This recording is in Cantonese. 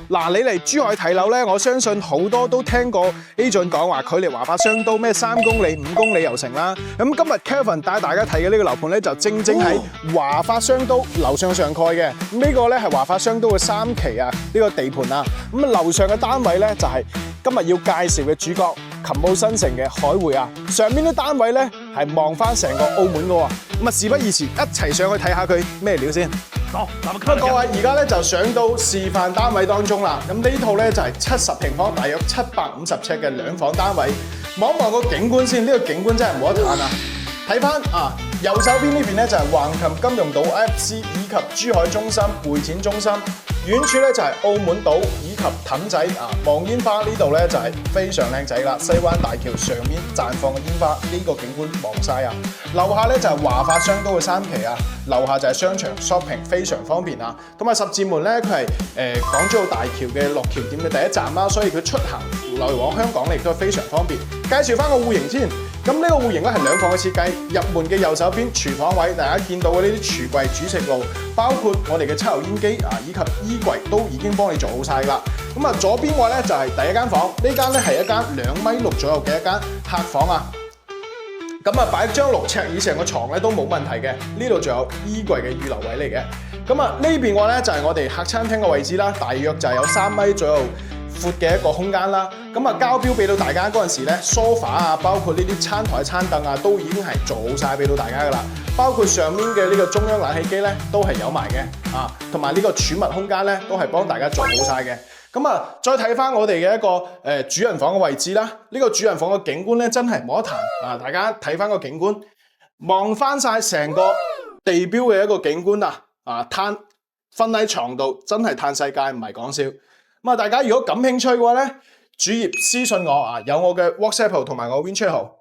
嗱，你嚟珠海睇樓咧，我相信好多都聽過 agent 講話，距離華發商都咩3公里、5公里又成啦。咁今日 Kelvin 帶大家睇嘅呢個樓盤咧，就正喺華發商都樓上上蓋嘅。呢個咧係華發商都嘅3期啊，呢個地盤啊。咁樓上嘅單位咧就係今日要介紹嘅主角，琴澳新城嘅海匯啊。上面啲單位咧係望翻成個澳門嘅喎。咁啊，事不宜遲，一齊上去睇下佢咩料先。好，各位而家咧就上到示範單位當中啦。咁呢套咧就係70平方，大約750尺嘅2房單位。望一望個景觀先，呢個景觀真係冇得彈啊！睇翻右手邊呢邊咧就係橫琴金融島 IFC 以及珠海中心會展中心。遠處咧就係澳門島以及氹仔望煙花呢度咧就係非常靚仔啦。西灣大橋上面綻放嘅煙花，呢個景觀望晒啊！樓下咧就係華發商都嘅3期啊，樓下就係商場 shopping 非常方便啊。同埋十字門咧佢係港珠澳大橋嘅落橋點嘅第一站啦，所以佢出行來往香港咧亦都係非常方便。介紹翻個戶型先。咁呢個戶型咧係2房嘅設計，入門嘅右手邊廚房位，大家見到嘅呢啲廚櫃、煮食爐，包括我哋嘅抽油煙機以及衣櫃都已經幫你做好晒啦。咁左邊位咧就係第一間房，呢間咧係一間2.6米左右嘅一間客房啊。咁擺張6尺以上嘅床咧都冇問題嘅，呢度仲有衣櫃嘅預留位嚟嘅。咁呢邊嘅話咧就係我哋客餐廳嘅位置啦，大約就係有3米左右闊嘅一個空間啦。交標俾到大家嗰陣時咧，梳化包括呢啲餐台、餐凳都已經係做好晒俾到大家噶啦。包括上面嘅呢個中央冷氣機咧都係有埋嘅同埋呢個儲物空間咧都係幫大家做好晒嘅。再睇翻我哋嘅一個主人房嘅位置啦，呢個主人房嘅景觀咧真係冇得彈大家睇翻個景觀，望翻晒成個地標嘅一個景觀瞓喺床度真係嘆世界，唔係講笑。大家如果感興趣嘅話咧，主頁私信我有我嘅 WhatsApp 號同埋我 WeChat 號。